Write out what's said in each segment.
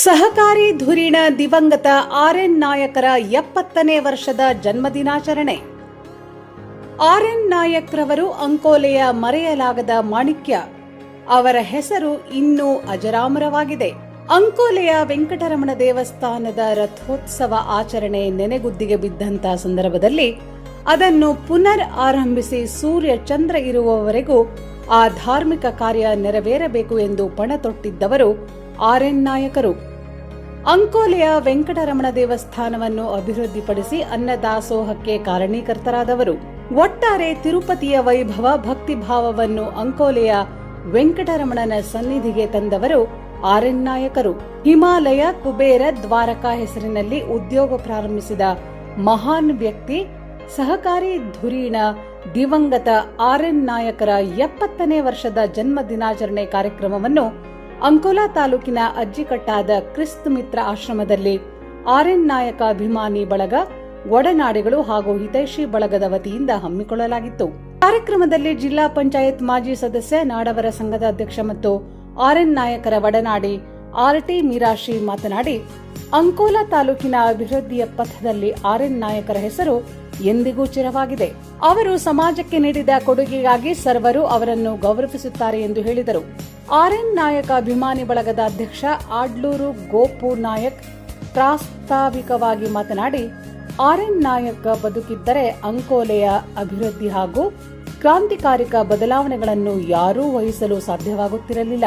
ಸಹಕಾರಿ ಧುರೀಣ ದಿವಂಗತ ಆರ್.ಎನ್. ನಾಯಕ್ರ 70ನೇ ವರ್ಷದ ಜನ್ಮದಿನಾಚರಣೆ. ಆರ್.ಎನ್. ನಾಯಕ್ ರವರು ಅಂಕೋಲೆಯ ಮರೆಯಲಾಗದ ಮಾಣಿಕ್ಯ. ಅವರ ಹೆಸರು ಇನ್ನೂ ಅಜರಾಮರವಾಗಿದೆ. ಅಂಕೋಲೆಯ ವೆಂಕಟರಮಣ ದೇವಸ್ಥಾನದ ರಥೋತ್ಸವ ಆಚರಣೆ ನೆನೆಗುದ್ದಿಗೆ ಬಿದ್ದಂತ ಸಂದರ್ಭದಲ್ಲಿ ಅದನ್ನು ಪುನರ್ ಆರಂಭಿಸಿ ಸೂರ್ಯ ಚಂದ್ರ ಇರುವವರೆಗೂ ಆ ಧಾರ್ಮಿಕ ಕಾರ್ಯ ನೆರವೇರಬೇಕು ಎಂದು ಪಣ ತೊಟ್ಟಿದ್ದವರು ಆರ್.ಎನ್. ನಾಯಕರು. ಅಂಕೋಲೆಯ ವೆಂಕಟರಮಣ ದೇವಸ್ಥಾನವನ್ನು ಅಭಿವೃದ್ಧಿಪಡಿಸಿ ಅನ್ನದಾಸೋಹಕ್ಕೆ ಕಾರಣೀಕರ್ತರಾದವರು. ಒಟ್ಟಾರೆ ತಿರುಪತಿಯ ವೈಭವ ಭಕ್ತಿಭಾವವನ್ನು ಅಂಕೋಲೆಯ ವೆಂಕಟರಮಣನ ಸನ್ನಿಧಿಗೆ ತಂದವರು ಆರ್.ಎನ್. ನಾಯಕರು. ಹಿಮಾಲಯ, ಕುಬೇರ, ದ್ವಾರಕಾ ಹೆಸರಿನಲ್ಲಿ ಉದ್ಯೋಗ ಪ್ರಾರಂಭಿಸಿದ ಮಹಾನ್ ವ್ಯಕ್ತಿ. ಸಹಕಾರಿ ಧುರೀಣ ದಿವಂಗತ ಆರ್.ಎನ್. ನಾಯಕರ 70ನೇ ವರ್ಷದ ಜನ್ಮ ದಿನಾಚರಣೆ ಕಾರ್ಯಕ್ರಮವನ್ನು ಅಂಕೋಲಾ ತಾಲೂಕಿನ ಅಜ್ಜಿಕಟ್ಟಾದ ಕ್ರಿಸ್ತ ಮಿತ್ರ ಆಶ್ರಮದಲ್ಲಿ ಆರ್.ಎನ್. ನಾಯಕ ಅಭಿಮಾನಿ ಬಳಗ, ಒಡನಾಡಿಗಳು ಹಾಗೂ ಹಿತೈಷಿ ಬಳಗದ ವತಿಯಿಂದ ಹಮ್ಮಿಕೊಳ್ಳಲಾಗಿತ್ತು. ಕಾರ್ಯಕ್ರಮದಲ್ಲಿ ಜಿಲ್ಲಾ ಪಂಚಾಯತ್ ಮಾಜಿ ಸದಸ್ಯ, ನಾಡವರ ಸಂಘದ ಅಧ್ಯಕ್ಷ ಮತ್ತು ಆರ್.ಎನ್. ನಾಯಕರ ಒಡನಾಡಿ ಆರ್.ಟಿ. ಮೀರಾಶಿ ಮಾತನಾಡಿ, ಅಂಕೋಲಾ ತಾಲೂಕಿನ ಅಭಿವೃದ್ಧಿಯ ಪಥದಲ್ಲಿ ಆರ್.ಎನ್. ನಾಯಕರ ಹೆಸರು ಎಂದಿಗೂ ಚಿರವಾಗಿದೆ. ಅವರು ಸಮಾಜಕ್ಕೆ ನೀಡಿದ ಕೊಡುಗೆಗಾಗಿ ಸರ್ವರು ಅವರನ್ನು ಗೌರವಿಸುತ್ತಾರೆ ಎಂದು ಹೇಳಿದರು. ಆರ್.ಎನ್. ನಾಯಕ ಅಭಿಮಾನಿ ಬಳಗದ ಅಧ್ಯಕ್ಷ ಆಡ್ಲೂರು ಗೋಪು ನಾಯಕ್ ಪ್ರಾಸ್ತಾವಿಕವಾಗಿ ಮಾತನಾಡಿ, ಆರ್.ಎನ್. ನಾಯಕ ಬದುಕಿದ್ದರೆ ಅಂಕೋಲೆಯ ಅಭಿವೃದ್ಧಿ ಹಾಗೂ ಕ್ರಾಂತಿಕಾರಿಕ ಬದಲಾವಣೆಗಳನ್ನು ಯಾರೂ ವಹಿಸಲು ಸಾಧ್ಯವಾಗುತ್ತಿರಲಿಲ್ಲ.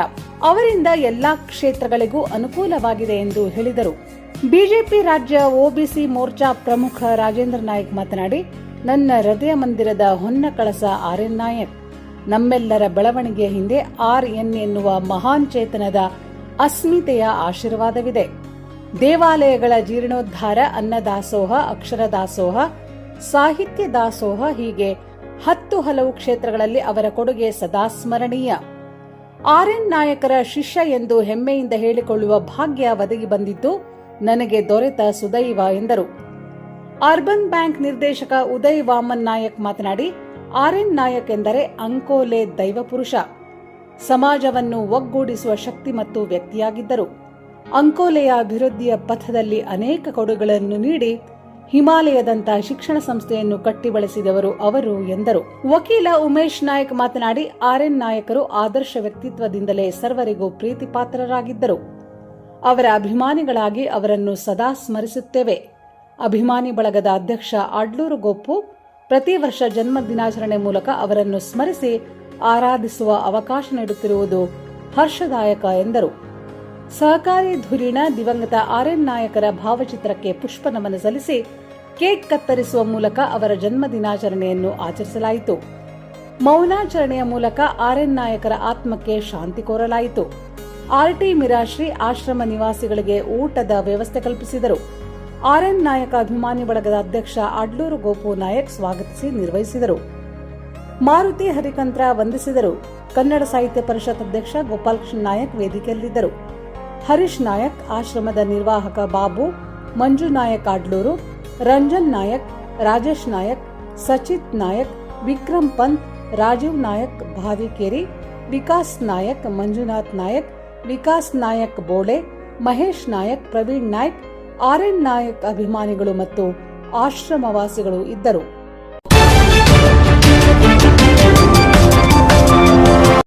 ಅವರಿಂದ ಎಲ್ಲಾ ಕ್ಷೇತ್ರಗಳಿಗೂ ಅನುಕೂಲವಾಗಿದೆ ಎಂದು ಹೇಳಿದರು. ಬಿಜೆಪಿ ರಾಜ್ಯ ಒಬಿಸಿ ಮೋರ್ಚಾ ಪ್ರಮುಖ ರಾಜೇಂದ್ರ ನಾಯಕ್ ಮಾತನಾಡಿ, ನನ್ನ ಹೃದಯ ಮಂದಿರದ ಹೊನ್ನ ಕಳಸ ಆರ್.ಎನ್. ನಾಯಕ್. ನಮ್ಮೆಲ್ಲರ ಬೆಳವಣಿಗೆಯ ಹಿಂದೆ ಆರ್.ಎನ್. ಎನ್ನುವ ಮಹಾನ್ ಚೇತನದ ಅಸ್ಮಿತೆಯ ಆಶೀರ್ವಾದವಿದೆ. ದೇವಾಲಯಗಳ ಜೀರ್ಣೋದ್ಧಾರ, ಅನ್ನದಾಸೋಹ, ಅಕ್ಷರ ದಾಸೋಹ, ಸಾಹಿತ್ಯ ದಾಸೋಹ ಹೀಗೆ 10 ಹಲವು ಕ್ಷೇತ್ರಗಳಲ್ಲಿ ಅವರ ಕೊಡುಗೆ ಸದಾ ಸ್ಮರಣೀಯ. ಆರ್.ಎನ್. ನಾಯಕರ ಶಿಷ್ಯ ಎಂದು ಹೆಮ್ಮೆಯಿಂದ ಹೇಳಿಕೊಳ್ಳುವ ಭಾಗ್ಯ ಒದಗಿ ಬಂದಿದ್ದು ನನಗೆ ದೊರೆತ ಸುದೈವ ಎಂದರು. ಅರ್ಬನ್ ಬ್ಯಾಂಕ್ ನಿರ್ದೇಶಕ ಉದಯ್ ವಾಮನ್ ನಾಯಕ್ ಮಾತನಾಡಿ, ಆರ್.ಎನ್. ನಾಯಕ್ ಎಂದರೆ ಅಂಕೋಲೆ ದೈವಪುರುಷ. ಸಮಾಜವನ್ನು ಒಗ್ಗೂಡಿಸುವ ಶಕ್ತಿ ಮತ್ತು ವ್ಯಕ್ತಿಯಾಗಿದ್ದರು. ಅಂಕೋಲೆಯ ಅಭಿವೃದ್ಧಿಯ ಪಥದಲ್ಲಿ ಅನೇಕ ಕೊಡುಗೆಗಳನ್ನು ನೀಡಿ ಹಿಮಾಲಯದಂತಹ ಶಿಕ್ಷಣ ಸಂಸ್ಥೆಯನ್ನು ಕಟ್ಟಿ ಬೆಳೆಸಿದವರು ಅವರು ಎಂದರು. ವಕೀಲ ಉಮೇಶ್ ನಾಯಕ್ ಮಾತನಾಡಿ, ಆರ್.ಎನ್. ನಾಯಕರು ಆದರ್ಶ ವ್ಯಕ್ತಿತ್ವದಿಂದಲೇ ಸರ್ವರಿಗೂ ಪ್ರೀತಿ ಪಾತ್ರರಾಗಿದ್ದರು. ಅವರ ಅಭಿಮಾನಿಗಳಾಗಿ ಅವರನ್ನು ಸದಾ ಸ್ಮರಿಸುತ್ತೇವೆ. ಅಭಿಮಾನಿ ಬಳಗದ ಅಧ್ಯಕ್ಷ ಆಡ್ಲೂರು ಗೋಪು ಪ್ರತಿ ವರ್ಷ ಜನ್ಮ ದಿನಾಚರಣೆ ಮೂಲಕ ಅವರನ್ನು ಸ್ಮರಿಸಿ ಆರಾಧಿಸುವ ಅವಕಾಶ ನೀಡುತ್ತಿರುವುದು ಹರ್ಷದಾಯಕ ಎಂದರು. ಸಹಕಾರಿ ಧುರೀಣ ದಿವಂಗತ ಆರ್.ಎನ್. ನಾಯಕರ ಭಾವಚಿತ್ರಕ್ಕೆ ಪುಷ್ಪ ನಮನ ಸಲ್ಲಿಸಿ ಕೇಕ್ ಕತ್ತರಿಸುವ ಮೂಲಕ ಅವರ ಜನ್ಮ ದಿನಾಚರಣೆಯನ್ನು ಆಚರಿಸಲಾಯಿತು. ಮೌನಾಚರಣೆಯ ಮೂಲಕ ಆರ್.ಎನ್. ನಾಯಕರ ಆತ್ಮಕ್ಕೆ ಶಾಂತಿ ಕೋರಲಾಯಿತು. ಆರ್.ಟಿ. ಮಿರಾಶ್ರೀ ಆಶ್ರಮ ನಿವಾಸಿಗಳಿಗೆ ಊಟದ ವ್ಯವಸ್ಥೆ ಕಲ್ಪಿಸಿದರು. ಆರ್.ಎನ್. ನಾಯಕ ಅಭಿಮಾನಿ ಬಳಗದ ಅಧ್ಯಕ್ಷ ಆಡ್ಲೂರು ಗೋಪು ನಾಯಕ್ ಸ್ವಾಗತಿಸಿ ನಿರ್ವಹಿಸಿದರು. ಮಾರುತಿ ಹರಿಕಂತ್ರ ವಂದಿಸಿದರು. ಕನ್ನಡ ಸಾಹಿತ್ಯ ಪರಿಷತ್ ಅಧ್ಯಕ್ಷ ಗೋಪಾಲಕೃಷ್ಣ ನಾಯಕ್ ವೇದಿಕೆಯಲ್ಲಿದ್ದರು. ಹರೀಶ್ ನಾಯಕ್, ಆಶ್ರಮದ ನಿರ್ವಾಹಕ ಬಾಬು, ಮಂಜು ನಾಯಕ್ ಆಡ್ಲೂರು, ರಂಜನ್ ನಾಯಕ್, ರಾಜೇಶ್ ನಾಯಕ್, ಸಚಿತ್ ನಾಯಕ್, ವಿಕ್ರಮ್ ಪಂತ್, ರಾಜೀವ್ ನಾಯಕ್ ಭಾವಿಕೇರಿ, ವಿಕಾಸ್ ನಾಯಕ್, ಮಂಜುನಾಥ್ ನಾಯಕ್, ವಿಕಾಸ್ ನಾಯಕ್ ಬೋಳೆ, ಮಹೇಶ್ ನಾಯಕ್, ಪ್ರವೀಣ್ ನಾಯಕ್, ಆರ್.ಎನ್. ನಾಯಕ್ ಅಭಿಮಾನಿಗಳು ಮತ್ತು ಆಶ್ರಮವಾಸಿಗಳು ಇದ್ದರು.